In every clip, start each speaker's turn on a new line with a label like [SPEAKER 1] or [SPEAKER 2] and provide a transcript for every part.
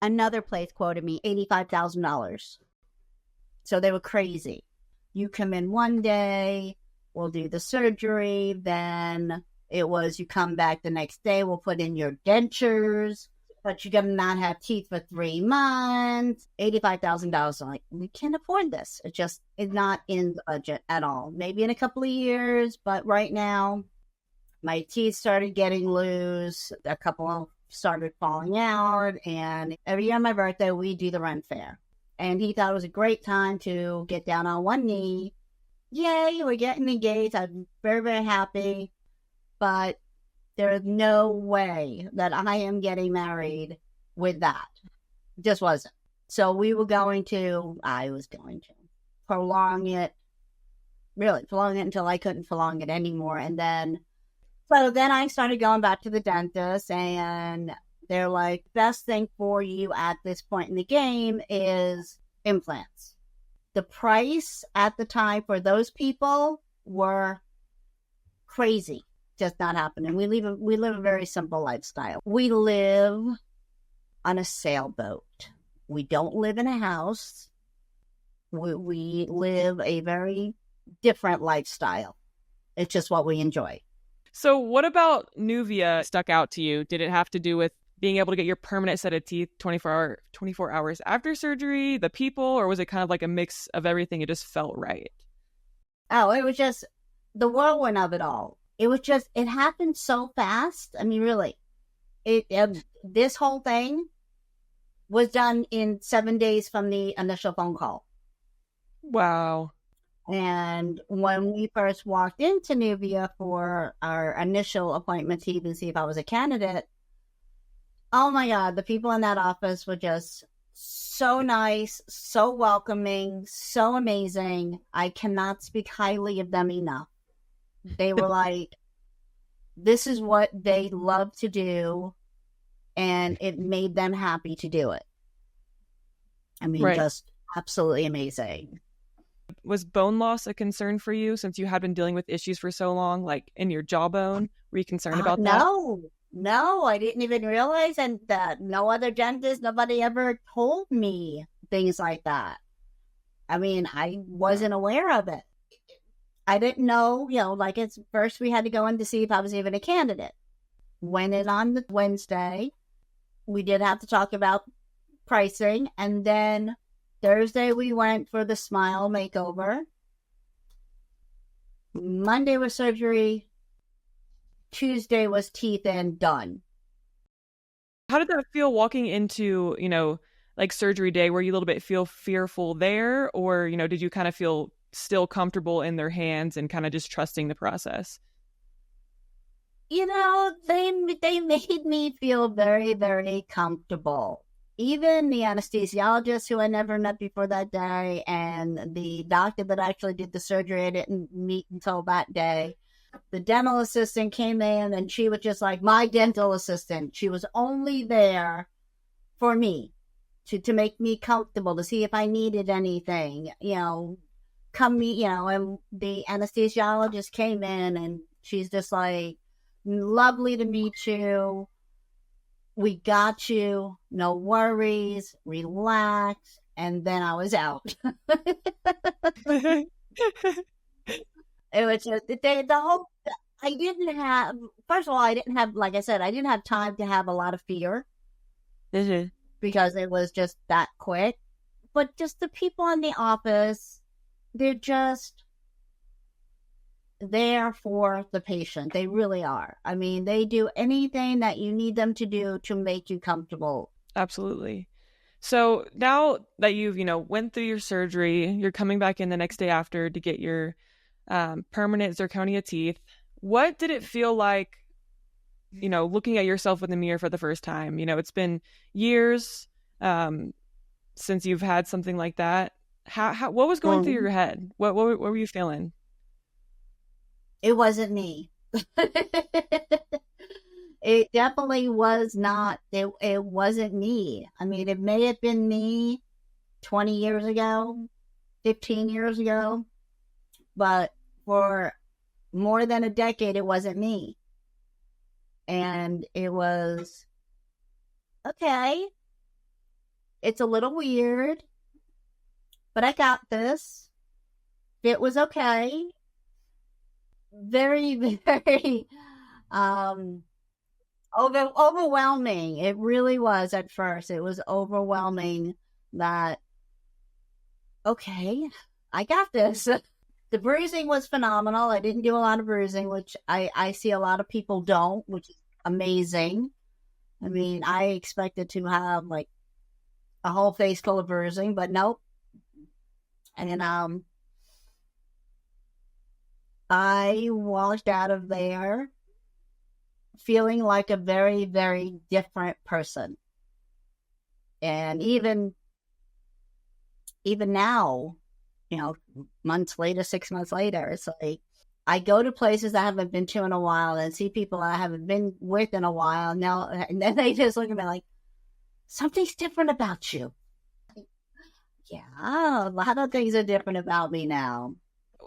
[SPEAKER 1] Another place quoted me $85,000. So they were crazy. You come in one day, we'll do the surgery. Then it was you come back the next day, we'll put in your dentures, but you're going to not have teeth for 3 months. $85,000. I'm like, we can't afford this. It just is not in the budget at all. Maybe in a couple of years, but right now, my teeth started getting loose. A couple started falling out. And every year on my birthday, we do the rent fair. And he thought it was a great time to get down on one knee. Yay, we're getting engaged. I'm very, very happy. But there is no way that I am getting married with that. Just wasn't. So I was going to prolong it until I couldn't prolong it anymore. And then I started going back to the dentist, and they're like, best thing for you at this point in the game is implants. The price at the time for those people were crazy. Just not happening. We live a very simple lifestyle. We live on a sailboat. We don't live in a house. We live a very different lifestyle. It's just what we enjoy.
[SPEAKER 2] So what about Nuvia stuck out to you? Did it have to do with being able to get your permanent set of teeth 24 hours after surgery, the people, or was it kind of like a mix of everything? It just felt right.
[SPEAKER 1] Oh, it was just the whirlwind of it all. It happened so fast. I mean, really, this whole thing was done in 7 days from the initial phone call.
[SPEAKER 2] Wow.
[SPEAKER 1] And when we first walked into Nuvia for our initial appointment to even see if I was a candidate, oh my God, the people in that office were just so nice, so welcoming, so amazing. I cannot speak highly of them enough. They were like, this is what they love to do, and it made them happy to do it. I mean, right. Just absolutely amazing.
[SPEAKER 2] Was bone loss a concern for you since you had been dealing with issues for so long, like in your jawbone? Were you concerned about that?
[SPEAKER 1] No, I didn't even realize, and that no other dentist, nobody ever told me things like that. I mean, I wasn't aware of it. I didn't know, like it's first we had to go in to see if I was even a candidate. Went in on the Wednesday. We did have to talk about pricing. And then Thursday we went for the smile makeover. Monday was surgery. Tuesday was teeth and done.
[SPEAKER 2] How did that feel walking into, like surgery day? Were you a little bit feel fearful there? Or, did you kind of feel still comfortable in their hands and kind of just trusting the process?
[SPEAKER 1] They made me feel very, very comfortable. Even the anesthesiologist who I never met before that day, and the doctor that actually did the surgery I didn't meet until that day. The dental assistant came in, and she was just like my dental assistant. She was only there for me to make me comfortable, to see if I needed anything, and the anesthesiologist came in, and she's just like, lovely to meet you. We got you. No worries. Relax. And then I was out. It was just first of all, I didn't have, like I said, I didn't have time to have a lot of fear.
[SPEAKER 2] Mm-hmm.
[SPEAKER 1] Because it was just that quick. But just the people in the office, they're just there for the patient. They really are. I mean, they do anything that you need them to do to make you comfortable.
[SPEAKER 2] Absolutely. So now that you've, went through your surgery, you're coming back in the next day after to get your permanent zirconia teeth. What did it feel like, looking at yourself in the mirror for the first time? It's been years since you've had something like that. What was going through your head? What were you feeling?
[SPEAKER 1] It wasn't me. It definitely was not. It wasn't me. I mean, it may have been me 20 years ago, 15 years ago, but for more than a decade, it wasn't me. And it was, okay, it's a little weird, but I got this. It was okay. Very, very overwhelming. It really was at first. It was overwhelming that, okay, I got this. The bruising was phenomenal. I didn't do a lot of bruising, which I see a lot of people don't, which is amazing. I mean, I expected to have like a whole face full of bruising, but nope. And I walked out of there feeling like a very, very different person. And even now, months later, 6 months later, it's like I go to places I haven't been to in a while and see people I haven't been with in a while now, and then they just look at me like, something's different about you. Yeah, a lot of things are different about me now.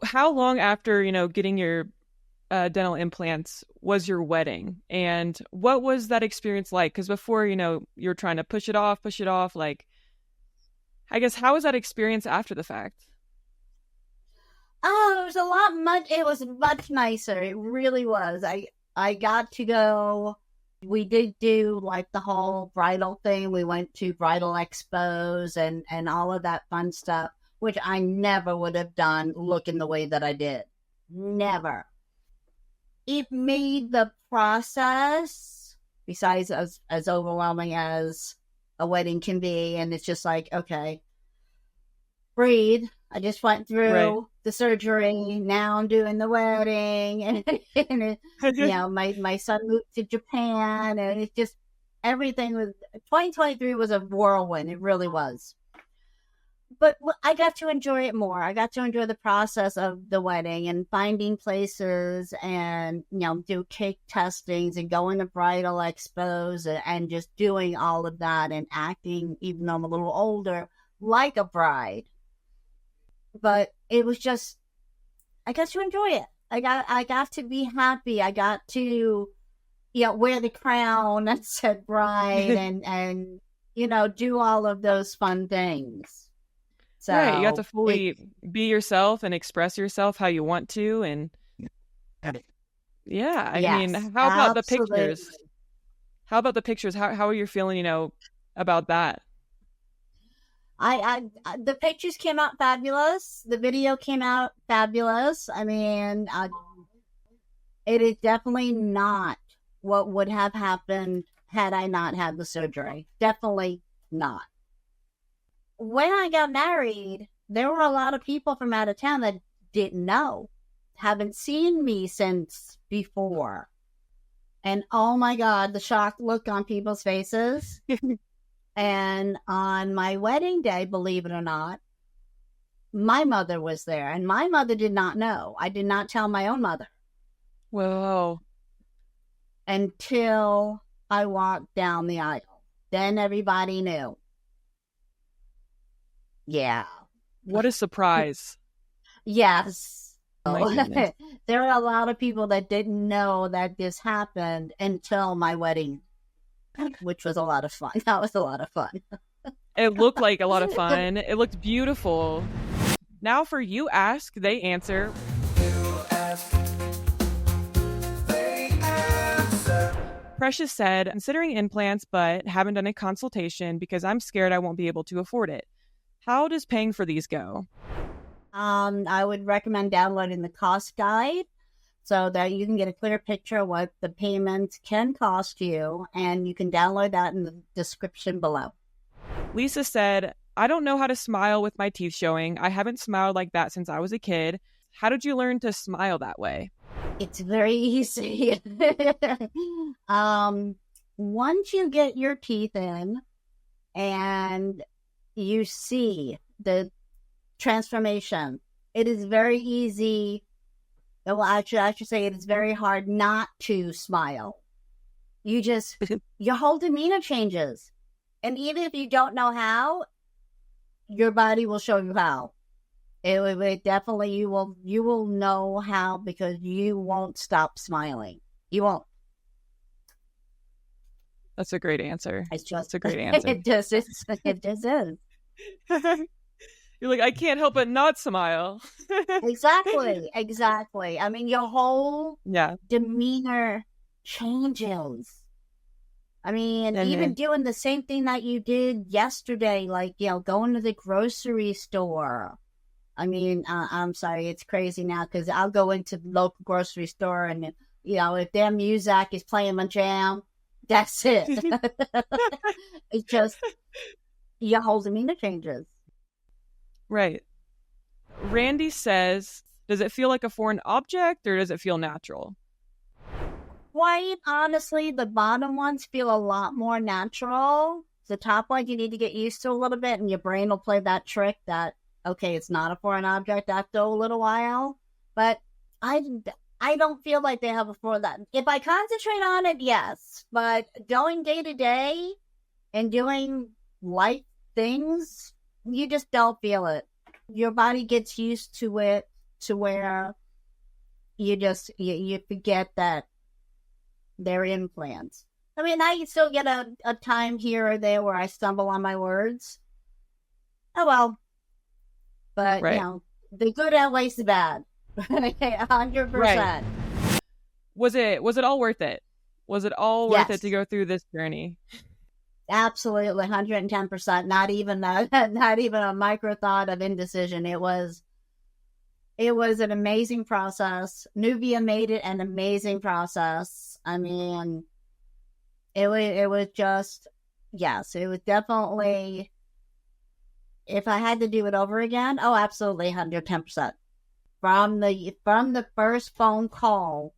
[SPEAKER 2] How long after, getting your dental implants was your wedding? And what was that experience like? Because before, you're trying to push it off. Like, I guess, how was that experience after the fact?
[SPEAKER 1] Oh, it was much nicer. It really was. I got to go. We did do like the whole bridal thing. We went to bridal expos and all of that fun stuff, which I never would have done looking the way that I did. Never. It made the process, besides as overwhelming as a wedding can be, and it's just like, okay, breathe. I just went through the surgery. Now I'm doing the wedding, and my son moved to Japan, and it's just everything was. 2023 was a whirlwind. It really was. But I got to enjoy it more. I got to enjoy the process of the wedding and finding places and, do cake testings and going to bridal expos and just doing all of that and acting, even though I'm a little older, like a bride. But it was just, I got to enjoy it. I got to be happy. I got to, wear the crown that said bride and do all of those fun things. So
[SPEAKER 2] right, you got to fully be yourself and express yourself how you want to, and yeah, I mean, how about the pictures? How about the pictures? How are you feeling, about that?
[SPEAKER 1] The pictures came out fabulous. The video came out fabulous. I mean, it is definitely not what would have happened had I not had the surgery. Definitely not. When I got married, there were a lot of people from out of town that didn't know, haven't seen me since before. And oh my God, the shocked look on people's faces. And on my wedding day, believe it or not, my mother was there, and my mother did not know. I did not tell my own mother.
[SPEAKER 2] Whoa.
[SPEAKER 1] Until I walked down the aisle. Then everybody knew. Yeah.
[SPEAKER 2] What a surprise.
[SPEAKER 1] Yes.
[SPEAKER 2] Oh my
[SPEAKER 1] there are a lot of people that didn't know that this happened until my wedding, which was a lot of fun. That was a lot of fun.
[SPEAKER 2] It looked like a lot of fun. It looked beautiful. Now for You Ask, They Answer. Precious said, considering implants, but haven't done a consultation because I'm scared I won't be able to afford it. How does paying for these go?
[SPEAKER 1] I would recommend downloading the cost guide so that you can get a clear picture of what the payments can cost you, and you can download that in the description below.
[SPEAKER 2] Lisa said, I don't know how to smile with my teeth showing. I haven't smiled like that since I was a kid. How did you learn to smile that way?
[SPEAKER 1] It's very easy. Once you get your teeth in and you see the transformation, it is very easy. Well, I should say it is very hard not to smile. Your whole demeanor changes. And even if you don't know how, your body will show you how. It definitely, you will know how, because you won't stop smiling. You won't.
[SPEAKER 2] That's a great answer.
[SPEAKER 1] It's just,
[SPEAKER 2] That's a great answer.
[SPEAKER 1] it just is.
[SPEAKER 2] You're like, I can't help but not smile.
[SPEAKER 1] Exactly. I mean, your whole demeanor changes. I mean, even doing the same thing that you did yesterday, like, going to the grocery store. I mean, I'm sorry, it's crazy now because I'll go into the local grocery store and, if their music is playing my jam, that's it. It's just, your whole demeanor changes.
[SPEAKER 2] Right. Randy says, does it feel like a foreign object or does it feel natural?
[SPEAKER 1] Quite honestly, the bottom ones feel a lot more natural. The top one you need to get used to a little bit, and your brain will play that trick that, okay, it's not a foreign object after a little while. But I don't feel like they have a foreign that. If I concentrate on it, yes. But going day to day and doing life things, you just don't feel it. Your body gets used to it to where you forget that they're implants. I mean, I still get a time here or there where I stumble on my words. Oh, well. But, the good outweighs the bad. 100%. Right.
[SPEAKER 2] Was it all worth it? Was it all worth it to go through this journey?
[SPEAKER 1] Absolutely, 110%. Not even a micro thought of indecision. It was an amazing process. Nuvia made it an amazing process. I mean, it was just, yes, it was definitely, if I had to do it over again, oh, absolutely, 110%. From the first phone call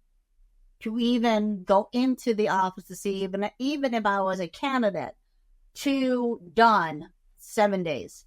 [SPEAKER 1] to even go into the office to see even if I was a candidate, to done, 7 days.